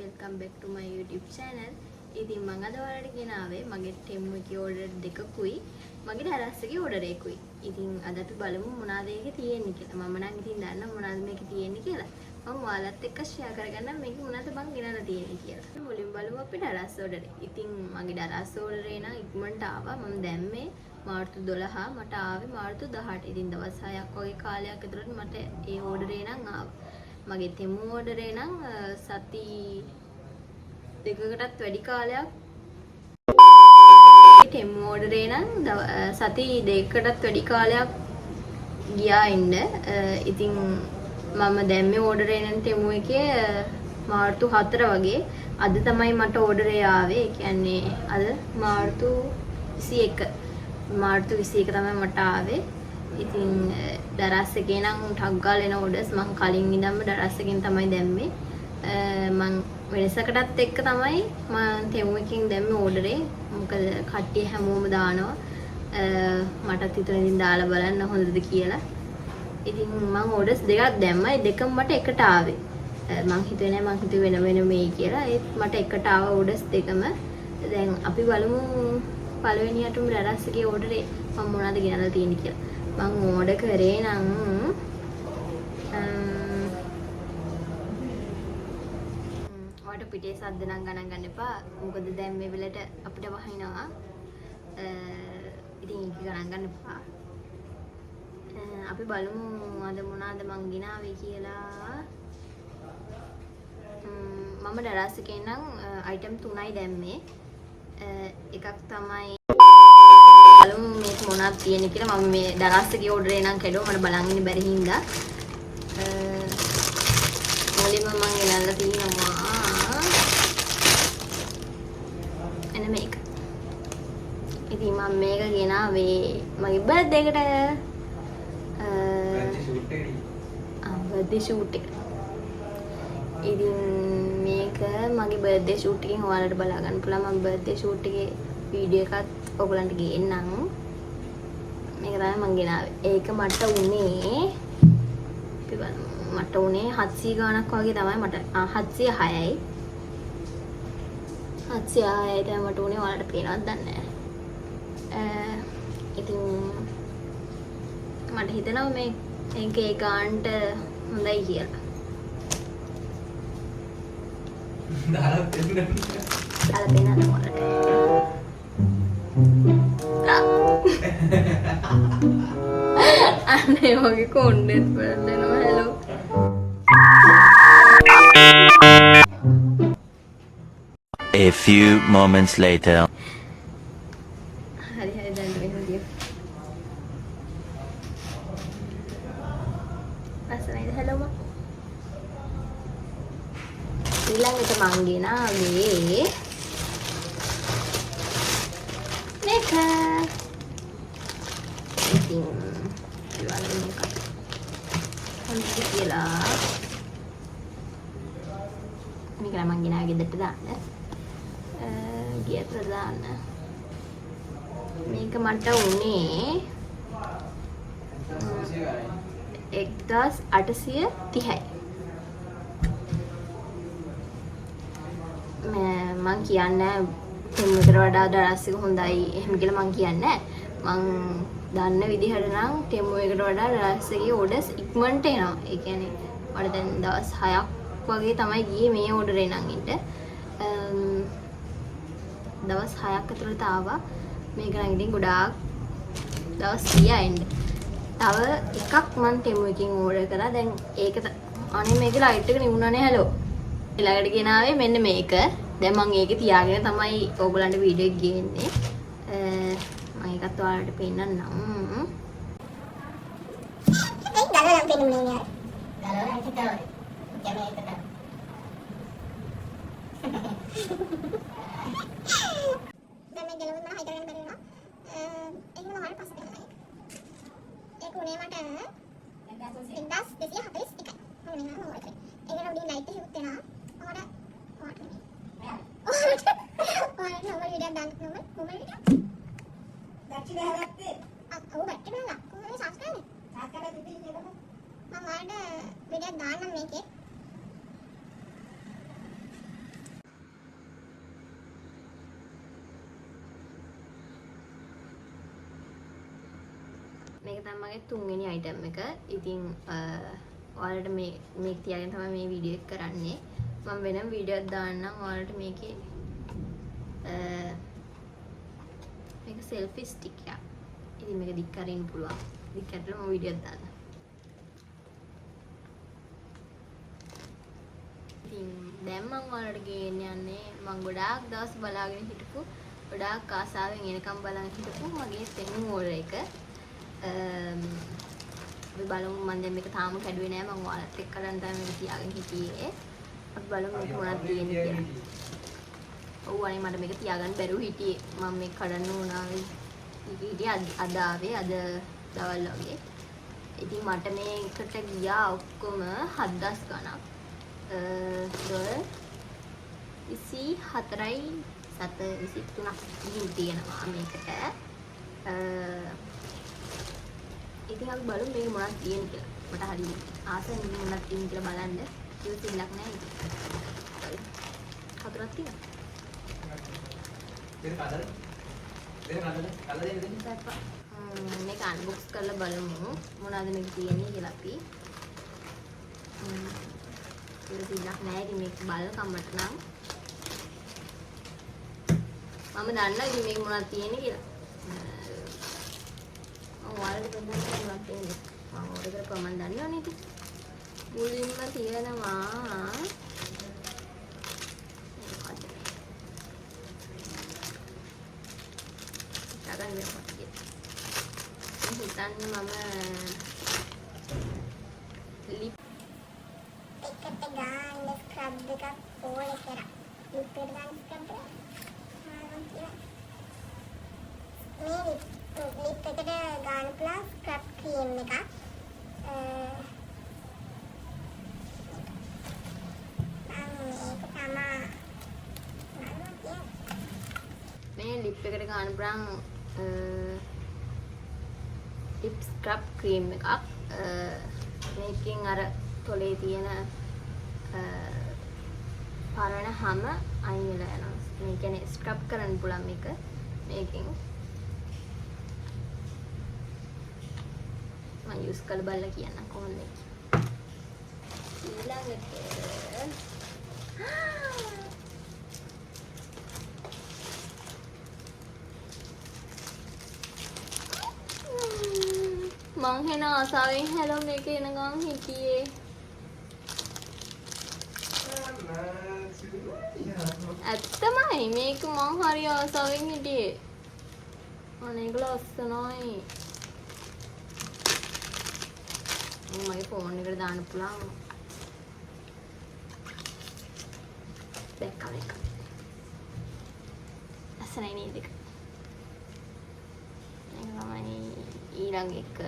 welcome back to my YouTube channel. ඉතින් මම අද ඔයාලට ගෙනාවේ මගේ ටෙම්මු එකේ ඕඩර් දෙකකුයි මගේ දරස් එකේ ඕඩර් එකකුයි. ඉතින් අද අපි බලමු මොනවාද ඒකේ තියෙන්නේ කියලා. මම නම් ඉතින් දන්නවා මොනවාද මේකේ තියෙන්නේ කියලා. මම ඔයාලත් එක්ක ෂෙයා කරගන්නම් මේක මොනවාද මං ගෙනලා තියෙන්නේ කියලා. මුලින් බලමු අපි දරස් ඕඩර් එක. ඉතින් මගේ දරස් ඕඩරේ නම් ඉක්මනට ආවා. මම දැම්මේ මාර්තු 12 මට ආවේ මාර්තු 18. ඉතින් දවස් 6ක් වගේ කාලයක් ඇතුළත මට ඒ ඕඩරේ නම් ආවා. මගේ තෙමු ඕඩරේ නම් සති දෙකකටත් වැඩි කාලයක් තෙමු ඕඩරේ නම් සති දෙකකටත් වැඩි කාලයක් ගියා ඉන්න. ඉතින් මම දැම්මේ ඕඩරේ නම් තෙමු එකේ මාර්තු 4 වගේ. අද තමයි මට ඕඩරේ ආවේ. ඒ කියන්නේ අද මාර්තු 21. මාර්තු 21 තමයි මට ආවේ. ඉතින් දරස් එකේ නම් ටක් ගාලා එන ඕඩර්ස් මම කලින් ඉඳන්ම දරස් එකෙන් තමයි දැම්මේ. මම වෙනසකටත් එක්ක තමයි මම තෙමු එකෙන් දැම්මේ ඕඩරේ. මොකද කට්ටිය හැමෝම දානවා. මටත් හිතුණා ඉතින් දාලා බලන්න හොඳද කියලා. ඉතින් මම ඕඩර්ස් දෙකක් දැම්මා. ඒ දෙකම මට එකට ආවේ. මම හිතුවේ නෑ මම හිතුවේ වෙන මේ කියලා. ඒත් මට එකට ආව ඕඩර්ස් දෙකම. දැන් අපි බලමු පළවෙනියටම දරස් එකේ ඕඩරේ මම මොනවද ගෙනල්ලා තියෙන්නේ කියලා. මම ඕඩර් කරේ නම් ඔයාලට පිටේ සද්ද නම් ගණන් ගන්න එපා. මොකද දැන් මේ වෙලට අපිට වහිනවා. ඉතින් ඒක ගණන් ගන්න එපා. අපි බලමු අද මොනවද මං ගෙනාවේ කියලා. මම දරස් එකේ නම් අයිටම් 3යි දැම්මේ. එකක් තමයි බලමු මේක මොනවද තියෙන්නේ කියලා. මම මේ දරස් එකේ ඕඩරේ නම් කැඩුවා මට බලන් ඉන්න බැරි හින්දා. මුලින්ම මම ගෙනල්ලා තියෙනවා එන මේක. ඉතින් මම මේක ගෙනාවේ මගේ බර්ත්ඩේ එකට. බර්ත්ඩේ ෂූට් එක. ඉතින් මේක මගේ බර්ත්ඩේ ෂූට් එකෙන් ඔයාලට බලා ගන්න පුළුවන්. මම බර්ත්ඩේ ෂූට් එකේ වීඩියෝ එකත් ඔයගලන්ට ගේන්නම්. මේක තමයි මම ගෙනාවේ. ඒක මට උනේ මට උනේ 700 ගාණක් වගේ තමයි මට 706යි. 706යි තමයි මට උනේ. ඔයාලට පේනවද දන්නේ නැහැ. ඉතින් මට හිතෙනවා මේකේ ගාණට හොඳයි කියලා. දාලා පෙන්නන්න ඕනට. අනේ වගේ කොණ්ඩෙත් බලනවා. Hello. A few moments later. හරි දැන් මේ විදිය. අසනයිද හෙලෝ මම. ඊළඟට මං ගෙනාවේ මේක. ඉතින් ඊළඟ මේක හොඳට කියලා මේක නම් මං ගෙනාවේ ගෙදරට දාන්න. ගියතර දාන්න. මේක මට උනේ 1830යි. මං කියන්නේ තෙමුකට වඩා දරස් එක හොඳයි එහෙම කියලා මං කියන්නේ මං දන්න විදිහට නම් තෙමු එකට වඩා දරස් එකේ ඕඩර්ස් ඉක්මනට එනවා. ඒ කියන්නේ මට දැන් දවස් 6ක් වගේ තමයි ගියේ මේ ඕඩරේ නම් ඉන්න. දවස් 6ක් ඇතුළත ආවා. මේක නම් ඉතින් ගොඩාක් දවස් 30 එන්න. තව එකක් මං තෙමු එකකින් ඕඩර් කරා. දැන් ඒක අනේ මේකේ ලයිට් එක නිවුණානේ. හැලෝ. ඊළඟට ගෙනාවේ මෙන්න මේක. දැන් මම ඒක තියාගෙන තමයි ඕගොල්ලන්ට වීඩියෝ එක ගේන්නේ. මම ඒකත් ඔයාලට පෙන්නන්නම්. ඒක ගලවලා පෙන්නුනේ යාර. ගලවලා හිටතව. කැමේ එකට. දැන් මේ ගලවන්න හයි කරගෙන බලනවා. ඒක නම් හරිය පස්සේ දෙනවා. ඒක උනේ මට 1241යි. මම මෙන්න මොකද. ඒක නම් උඩින් ලයිට් එක හිටුත් වෙනවා. normal video dan normal video. Baca dah hati. Aku baca dah lah. Aku ni subscribe ni. Subscribe tu ni apa? Mama ada video dan nak make. තමයි මගේ තුන්වෙනි අයිටම් එක. ඉතින් ඔයාලට මේක තියාගෙන තමයි මේ වීඩියෝ එක කරන්නේ. මම වෙනම වීඩියෝ එකක් දාන්නම් ඔයාලට මේකේ මේක සෙල්ෆි ස්ටික් එකක්. ඉතින් මේක දික් කරන්න පුළුවන්. දික් කරලා මම වීඩියෝ එකක් දාන්නම්. ඉතින් දැන් මම ඔයාලට ගේන්න යන්නේ මම ගොඩාක් දවස් බලාගෙන හිටපු ගොඩාක් ආසාවෙන් එනකම් බලන් හිටපු මගේ තෙමු ඕඩර් එක. අපි බලමු මම දැන් මේක තාම කැඩුවේ නෑ මම ඔයාලත් එක්ක කරන් තමයි මේක තියාගෙන හිටියේ. අපි බලමු මේක මොනවද තියෙන්නේ කියලා. ඔව් අනේ මට මේක තියාගන්න බැරුව හිටියේ. මම මේක කඩන්න උනා හිටියේ අද ආවේ අද දවල් වගේ. ඉතින් මට මේකට ගියා ඔක්කොම 7000 ගණක්. $24යි 23ක් ගිහින් තියෙනවා මේකට. ඉතින් අපි බලමු මේක මොනවද තියෙන්නේ කියලා. මට හරි ආසයි මේක මොනවද තියෙන්නේ කියලා බලන්න. කිව්සිල්ලක් නැහැ ඉතින්. හතරක් තියෙනවා. මේක අන්බොක්ස් කරලා බලමු මොනවද මේක තියෙන්නේ කියලා අපි. කිව්සිල්ලක් නැහැ ඉතින් මේක බලන කමට නම් මම දන්නවා ඉතින් මේක මොනවද තියෙන්නේ කියලා. ඔයාලට දෙන්න මොනවද තියෙන්නේ? මම ඕඩර් කරපුවා මම දන්නවනේ ඉතින්. මුලින්ම තියෙනවා ගන්න වෙනවා කියලා. හිතන්නේ මම ලිප් එකට ගන්න ස්ක්‍රබ් එකක් ඕනේ කරා. ලිප් එකට ගන්න ස්ක්‍රබ් එක. මේ ලිප් එකට ගන්න පුළුවන් ස්ක්‍රබ් ක්‍රීම් එකක්. මේ ලිප් එකට ගන්න පුළුවන් ලිප් ස්ක්‍රබ් ක්‍රීම් එකක්. මේකෙන් අර තොලේ තියෙන පරණ හැම අයින් වෙලා යනවා. මේ කියන්නේ ස්ක්‍රබ් කරන්න පුළුවන් මේක. මේකෙන් මම යූස් කරලා බලලා කියන්න කොහොමද ඊළඟට මං හෙන ආසාවෙන් හැලෝ මේක එනගම් හිටියේ. ඇත්තමයි මේක මං හරි ආසාවෙන් හිටියේ. අනේක ලස්සනයි. මගේ ෆෝන් එකට දාන්න පුළුවන්. දැක්කම එක. ලස්සනයි නේද ඒක? මේක තමයි ඊළඟ එක.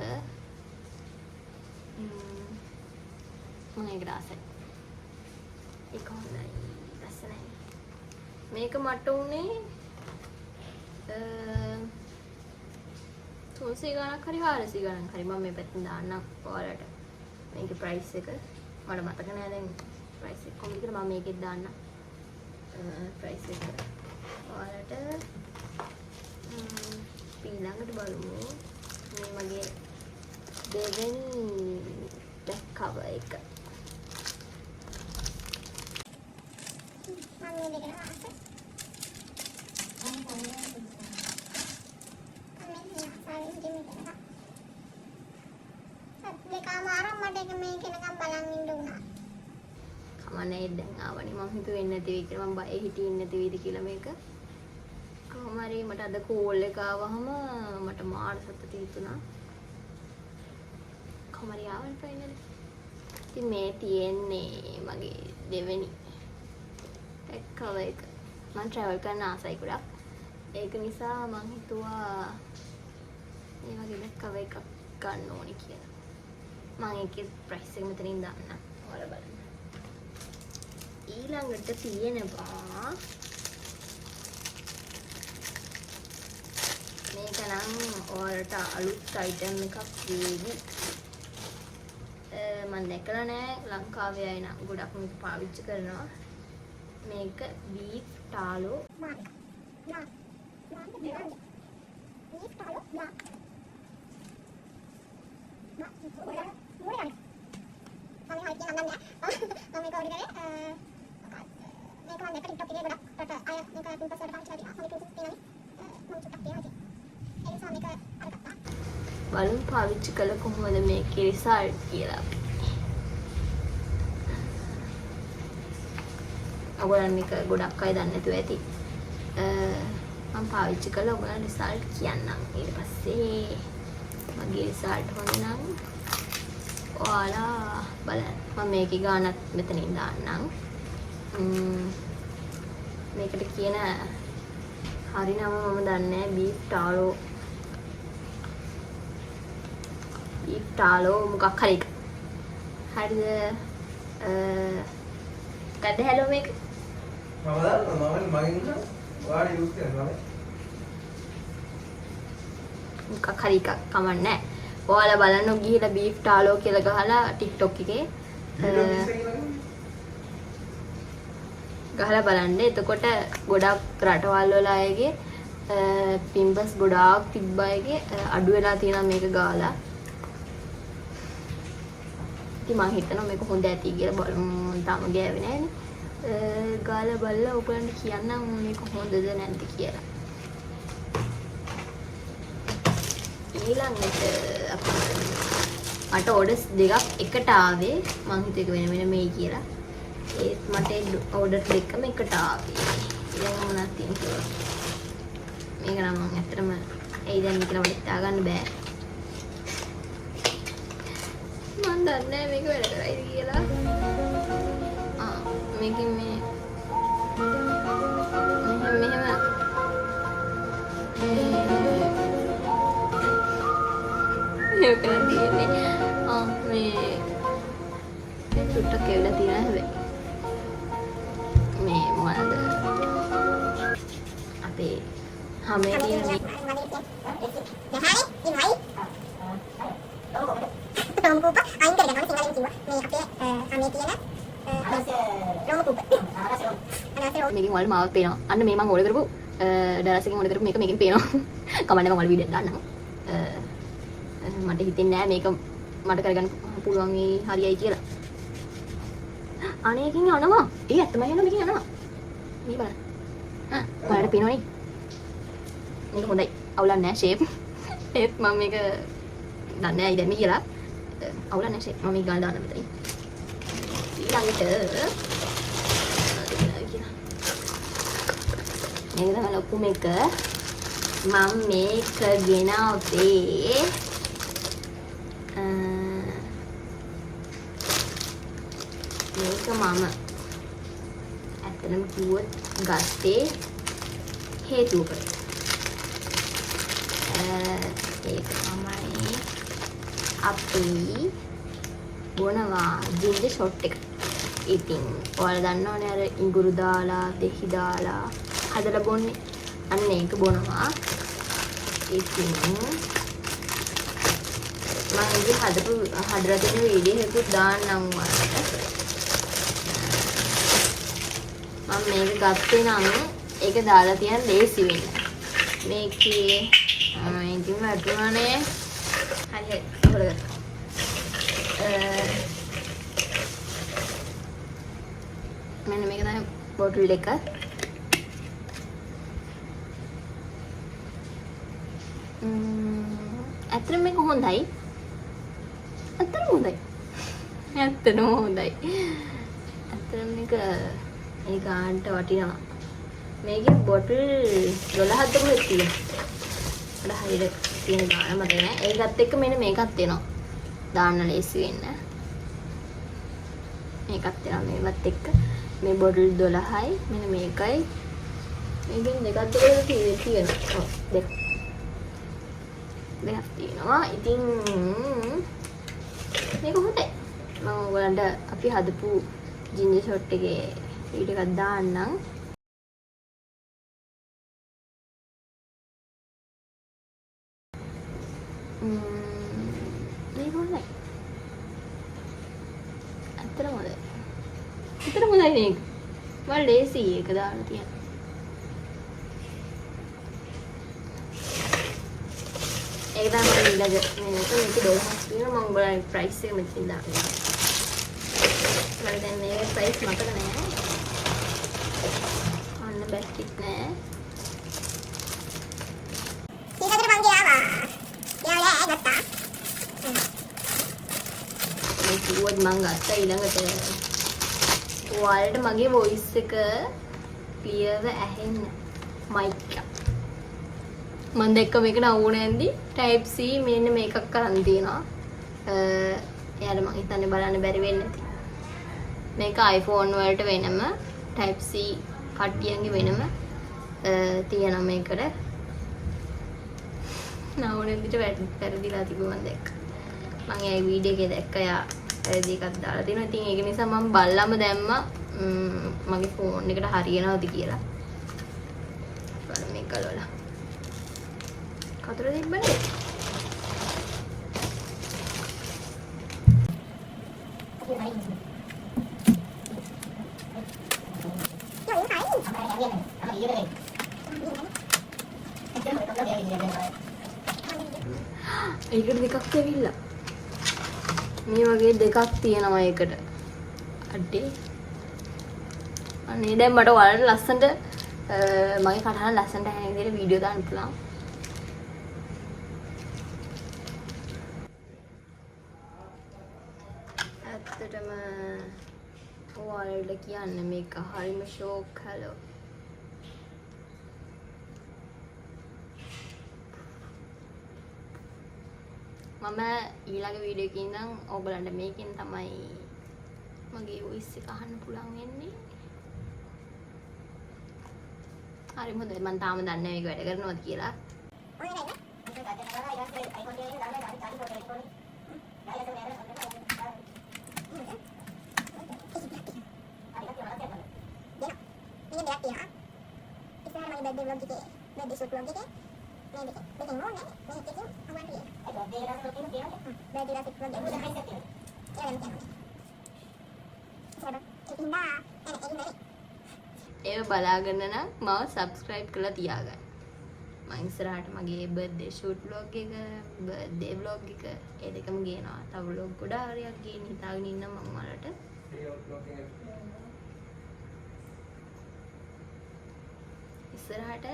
මම ඒක දාසයි. ඒක හොඳයි. ලස්සනයි. මේක මට උනේ 300 ගණක් හරි 400 ගණක් හරි. මම මේ පැත්තෙන් දාන්නම් ඔයාලට. මේකේ ප්‍රයිස් එක මට මතක නෑ දැන් ප්‍රයිස් එක කොහොමද කියලා. මම මේකෙත් දාන්නම් ප්‍රයිස් එක ඔයාලට. ඊළඟට බලමු මේ මගේ දෙවෙනි බෑග් කවර් එක. කමන්නේ දැන් ආවනේ. මම හිතුවේ එන්නේ නැති වෙයි කියලා. මම බය හිටියේ නැති වෙයිද කියලා මේක. කොහොම හරි මට අද කෝල් එක ආවහම මට මාර සතුටුයි හිතුණා. කොහොම හරි ආවනේ ෆයිනලි. ඉතින් මේ තියෙන්නේ මගේ දෙවෙනි බෑග් කවර් එක. මම ට්‍රැවල් කරන්න ආසයි ගොඩක්. ඒක නිසා මම හිතුවා මේ වගේ බෑග් කවර් එකක් ගන්න ඕනේ කියලා. මම ඒකේ ප්‍රයිස් එක මෙතනින් දාන්නම්. ඔයාලා බලන්න. ඊළඟට තියෙනවා මේක නම් ඔයාලට අලුත් අයිටම් එකක් වේවි. මම දැකලා නෑ ලංකාවේ අය නම් ගොඩක් මේක පාවිච්චි කරනවා. මේක බීෆ් ටාලෝ බලමු පාවිච්චි කළ කොහොමද මේකේ රිසල්ට් කියලා. ඔයගොල්ලන් එක ගොඩක් අය දන්නේ නැතුව ඇති. මම පාවිච්චි කළා ඔයගොල්ලන් රිසල්ට් කියන්නම්. ඊට පස්සේ මගේ රිසල්ට් හොඳ නම් ඔයාලා බලන්න. මම මේකේ ගානක් මෙතනින් දාන්නම්. මේකට කියන හරි නම මම දන්නේ නැහැ. බීෆ් ටාලෝ මොකක් හරි එක. හරිද? කඩ හැලෝ මේක. මම දන්නවා මම මගෙන් වාඩි යූස් කරනවා. මොකක් හරි එකක් කමන්නේ නැහැ. ඔයාලා බලන්න ගිහිලා බීෆ් ටාලෝ කියලා ගහලා TikTok එකේ ගහලා බලන්න. එතකොට ගොඩක් රටවල් වල අයගේ පිම්පස් ගොඩාක් තිබ්බ අයගේ අඩු වෙලා තියෙනවා මේක ගාලා. ඉතින් මම හිතනවා මේක හොඳ ඇති කියලා බලමු. තාම ගෑවේ නැහැනේ. ගාලා බලලා ඔයගලන්ට කියන්නම් මේක හොඳද නැද්ද කියලා. ඊළඟට මට ඕඩර්ස් දෙකක් එකට ආවේ. මං හිතුවේ වෙන වෙන මේ කියලා. ඒත් මට ඕඩර් දෙකම එකට ආවේ. දැන් මොනවද තියෙන්නේ? මේක නම් මම ඇත්තටම ඒ දැන් මේක නම් හිතා ගන්න බෑ. මන් දන්නේ නැහැ මේක වැඩ කරයිද කියලා. මේකෙන් මේ මෙහෙම මේක තියෙන්නේ. මේ සුට්ටක් කියලා තියෙනවා හැබැයි. මේ මොනවද? අපේ හැමේ තියෙන මේ මේකෙන් වල මාවක් පේනවා. අන්න මේ මම ඕඩර් කරපු ඩලාස් එකෙන් ඕඩර් කරපු මේක මේකෙන් පේනවා. කමන්න මම වල වීඩියෝ දාන්නම්. මට හිතෙන්නේ නෑ මේක මට කරගන්න පුළුවන් මේ හරියයි කියලා. අනේකින් යනවා. ඒ ඇත්තමයි යනවා මේකෙන් යනවා. මේ බලන්න. බලන්න පේනවනේ. මේක හොඳයි. අවුලක් නෑ ෂේප්. ඒත් මම මේක දන්නේ නෑ ඉතින් කියලා. අවුලක් නෑ ෂේප්. මම මේක ගන්න දාන්න මෙතනින්. ඊළඟට මේක තමයි ලොකු මේක. මම මේක ගෙනාවේ මේක මම ඇත්තටම කිව්වොත් ගත්තේ හේතුවකට. ඒක තමයි අපි බොනවා ජින්ජර් ෂොට් එක. ඉතින් ඔයාලා දන්නවනේ අර ඉඟුරු දාලා දෙහි දාලා හදලා බොන්නේ. අන්න ඒක බොනවා. ඉතින් මම ඉතින් හදලා තියෙන වීඩියෝ එකකුත් දාන්නම් ඔයාලට. මම මේක ගත්තේ නම් ඒක දාලා තියන් ලේසි වෙන්න. මේකේ ඉතින් වතුරනේ හරි හොලගත්තා. මෙන්න මේක තමයි බෝටල් එක. ඇත්තටම මේක හොඳයි. ඇත්තටම හොඳයි. ඇත්තටම මේක ඒ ගානට වටිනවා. මේකේ බොටල් 12ක් දුකක් තියෙනවා. අර හරියට තියෙන ගාන මතක නෑ. ඒකත් එක්ක මෙන්න මේකත් එනවා. දාන්න ලේසි වෙන්න. මේකත් එනවා මේවත් එක්ක. මේ බොටල් 12යි මෙන්න මේකයි. මේකෙන් දෙකක් තියෙනවා. ඔව් දෙක. දෙකක් තියෙනවා. ඉතින් මේක හොඳයි. මම ඔයගලන්ට අපි හදපු ජින්ජර් ෂොට් එකේ වීඩියෝ එකක් දාන්නම්. මේක හොඳයි. ඇත්තටම හොඳයි. ඇත්තටම හොඳයි මේක. මම ලේසි ඒක දාන්න තියන්න. ඒක තමයි ඊළඟ මේක 12ක් තියෙනවා මම ඔයාලගේ ප්‍රයිස් එක මෙතනින් දාන්නම්. මට දැන් මේ ප්‍රයිස් මතක නෑ. අන්න බැස්ටික් නෑ. ඊකට මං ගියාවා. යාලා ගත්තා. මේ කිව්වොත් මං ගත්තා ඊළඟට ඔයාලට මගේ වොයිස් එක ක්ලියර්ව ඇහෙන්න මයික් එක. මම දැක්ක මේක නවුන ඇන්දි type C මෙන්න මේකක් කරන් තියෙනවා. එයාට මං හිතන්නේ බලන්න බැරි වෙන්නේ නැති. මේක iPhone වලට වෙනම type C කට්ටියන්ගේ වෙනම තියෙනවා මේකට. නවුන ඇන්දිට වැරදිලා තිබුණා මම දැක්ක. මම ඒ වීඩියෝ එකේ දැක්ක යා වැරදි එකක් දාලා තියෙනවා. ඉතින් ඒක නිසා මම බල්ලම දැම්මා මගේ ෆෝන් එකට හරියනවද කියලා. බලන්න මේක ගලවලා. කතර තිබ්බනේ. ඒකට දෙකක් ඇවිල්ලා. මේ වගේ දෙකක් තියෙනවා ඒකට. අඩේ. අනේ දැන් මට ඔයාලට ලස්සනට මගේ කටහඬ ලස්සනට ඇහෙන විදිහට වීඩියෝ දාන්න පුළුවන්. ඇත්තටම ඔයාලට කියන්න මේක හරිම ෂෝක් හලෝ. මම ඊළඟ වීඩියෝ එකකින් නම් ඔයගලන්ට මේකෙන් තමයි මගේ වොයිස් එක අහන්න පුළුවන් වෙන්නේ. හරි හොඳයි මම තාම දන්නේ නැහැ මේක වැඩ කරනවද කියලා. ඒව බලාගන්න නම් මම subscribe කරලා තියාගන්න. මම ඉස්සරහට මගේ birthday shoot vlog එක, birthday vlog එක ඒ දෙකම ගේනවා. තව vlog ගොඩාක් හරියක් ගේන්න හිතාගෙන ඉන්න මම වලට. ඉස්සරහට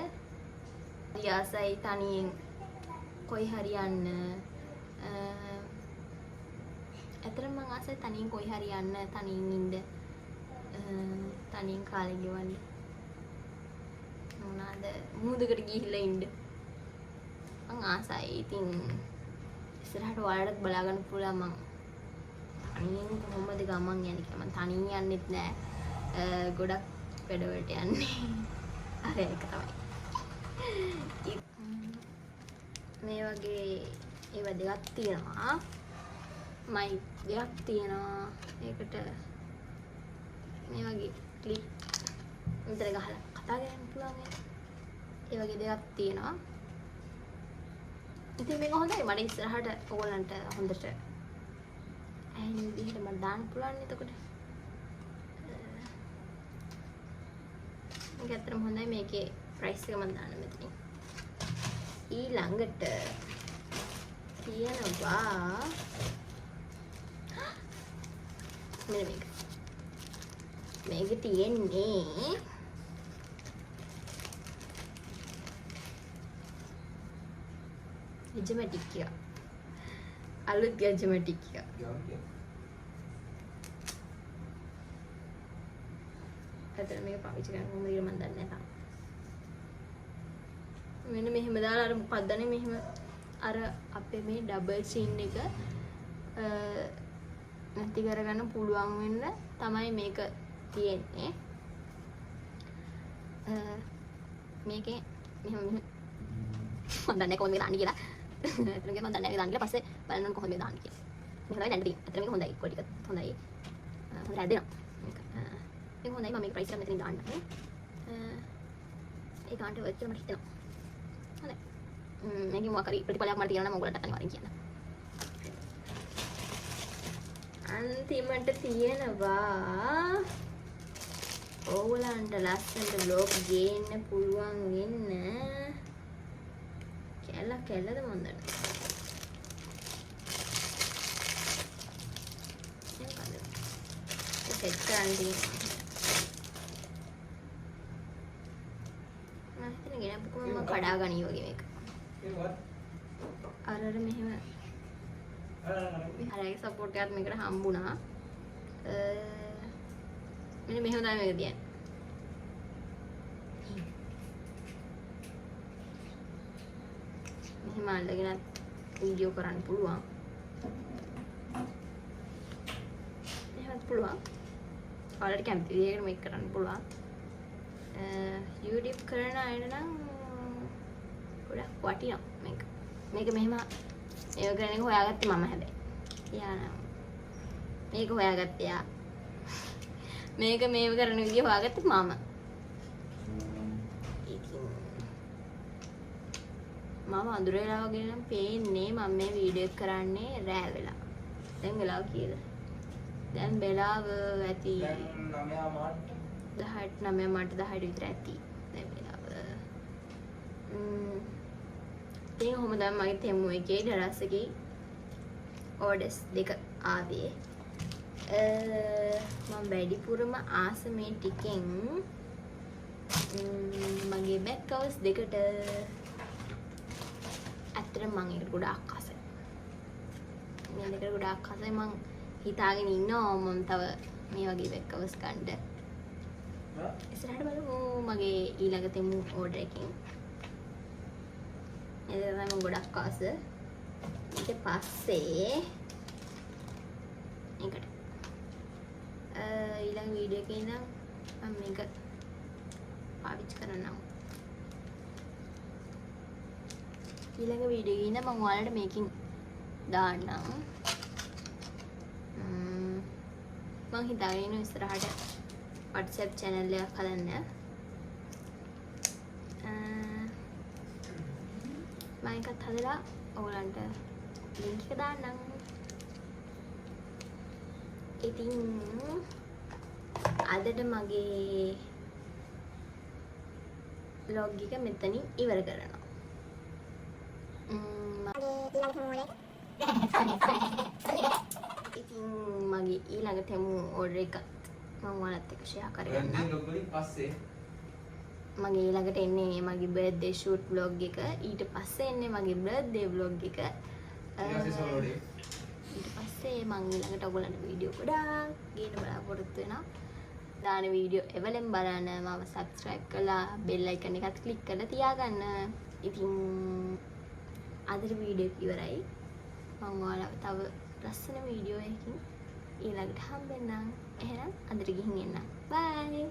යාසයි තනියෙන් කොයි හරි යන්න. ඇත්තටම මම ආසයි තනියෙන් කොයි හරි යන්න, තනියෙන් ඉන්න. තනියෙන් කාලේ ගෙවන්න. මොනවාද මුහුදකට ගිහිල්ලා ඉන්න. මං ආසයි. ඉතින් ඉස්සරහට ඔයාලට බලා ගන්න පුළුවන් මං තනියෙන් කොහොමද ගමන් යන්නේ කියලා. මං තනියෙන් යන්නෙත් නෑ. ගොඩක් වැඩවලට යන්නේ. අර ඒක තමයි. මේ වගේ ඒවා දෙකක් තියෙනවා. මයික් දෙකක් තියෙනවා. ඒකට මේ වගේ ක්ලිප් විතර ගහලා කතා කරන්න පුළුවන්. ඒ වගේ දෙයක් තියෙනවා. ඉතින් මේක හොඳයි. මට ඉස්සරහට ඕගොල්ලන්ට හොඳට ඇහෙන විදිහට මට දාන්න පුළුවන්. එතකොට මේක ඇත්තටම හොඳයි. මේකේ ප්‍රයිස් එක මම දාන්න මෙතනින්. ඊළඟට තියෙනවා මෙන්න මේක. මේක තියෙන්නේ ගැජමැටික් එක. අලුත් ගැජමැටික් එක. ඇත්තට මේක පාවිච්චි කරන්න කොහොමද කියලා මම දන්නේ නැහැ තාම. මෙන්න මෙහෙම දාලා අර මොකක්දනේ මෙහෙම අර අපේ මේ ඩබල් චින් එක නැති කරගන්න පුළුවන් වෙන්න තමයි මේක තියෙන්නේ. මේකේ මෙහෙම මම දන්නේ කොහොමද දාන්නේ කියලා. ඇත්තටම මම දන්නේ නැහැ දාන්න කියලා. පස්සේ බලන්න කොහොමද දාන්නේ කියලා. මේක තමයි දැන් ටික. ඇත්තටම මේක හොඳයි. කොටි ටික හොඳයි. හොඳ හැදෙනවා. මේක හොඳයි. මම මේක ප්‍රයිස් එක මෙතනින් දාන්නම්. ඒ කාන්ට වර්ත් කියලා මට හිතෙනවා. හොඳයි. මේකේ මොකක් හරි ප්‍රතිඵලයක් මට තියෙනවා නම් ඔයගොල්ලන්ට අනිවාර්යෙන් කියන්න. අන්තිමට තියෙනවා ඕගොල්ලන්ට ලස්සනට vlog ගේන්න පුළුවන් වෙන්න කැලද මොන්දට සෙට් කරන්න තියෙනවා. මම හිතන්නේ ගෙනපුවම මම කඩා ගනී වගේ මේක. අර මෙහෙම අරගේ සපෝට් එකත් මේකට හම්බුණා. මෙන්න මෙහෙම තමයි මේක තියන්නේ. මෙහෙම අල්ලගෙන වීඩියෝ කරන්න පුළුවන්. එහෙමත් පුළුවන්. ඔයාලට කැමති විදිහකට මේක කරන්න පුළුවන්. YouTube කරන අයට නම් ගොඩක් වටිනවා මේක. මේක මෙහෙම ඒව කරන එක හොයාගත්තේ මම හැබැයි. යා නම් මේක හොයාගත්තේ යා. මේක මේව කරන විදිහ හොයාගත්තේ මම. මම අඳුර වෙලා වගේ නම් පේන්නේ මම මේ වීඩියෝ එක කරන්නේ රෑ වෙලා. දැන් වෙලාව කීයද? දැන් වෙලාව ඇති 9 මාට 10ට විතර ඇති. දැන් වෙලාව. ඉතින් කොහොමද මගේ තෙමු එකේ දරස් එකේ ඕඩර්ස් දෙක ආවේ. මම වැඩිපුරම ආස මේ ටිකෙන් මගේ බෑග් කවර්ස් දෙකට ඇත්තට මම ඒක ගොඩාක් ආසයි. මේ දෙකට ගොඩාක් ආසයි. මම හිතාගෙන ඉන්නවා මම තව මේ වගේ බෑග් කවර්ස් ගන්න. ඉස්සරහට බලමු මගේ ඊළඟ තෙමු ඕඩර් එකකින්. ඒක තමයි මම ගොඩක් ආස. ඊට පස්සේ ඒකට ඊළඟ වීඩියෝ එකේ ඉඳන් මම මේක පාවිච්චි කරන්නම්. ඊළඟ වීඩියෝ එකේ ඉඳන් මම ඔයාලට මේකින් දාන්නම්. මම හිතාගෙන ඉන්න ඉස්සරහට WhatsApp channel එකක් හදන්න. මම එකත් හදලා ඔයගලන්ට link එක දාන්නම්. ඉතින් අදට මගේ vlog එක මෙතනින් ඉවර කරනවා. ඉතින් මගේ ඊළඟ තෙමු ඕඩර් එකත් මම ඔයාලත් එක්ක ෂෙයා කරගන්නම්. මගේ ඊළඟට එන්නේ මගේ බර්ත්ඩේ ෂූට් vlog එක. ඊට පස්සේ එන්නේ මගේ බර්ත්ඩේ vlog එක. ඊට පස්සේ මම ඊළඟට ඔයගලන්ට වීඩියෝ ගොඩාක් ගේන්න බලාපොරොත්තු වෙනවා. දාන වීඩියෝ එවලෙන් බලන්න මම subscribe කරලා bell icon එකත් click කරලා තියාගන්න. ඉතින් අදට වීඩියෝ එක ඉවරයි. මම ඔයාලව තව ලස්සන වීඩියෝ එකකින් ඊළඟට හම්බෙන්නම්. එහෙනම් අදට ගිහින් එන්නම්. bye.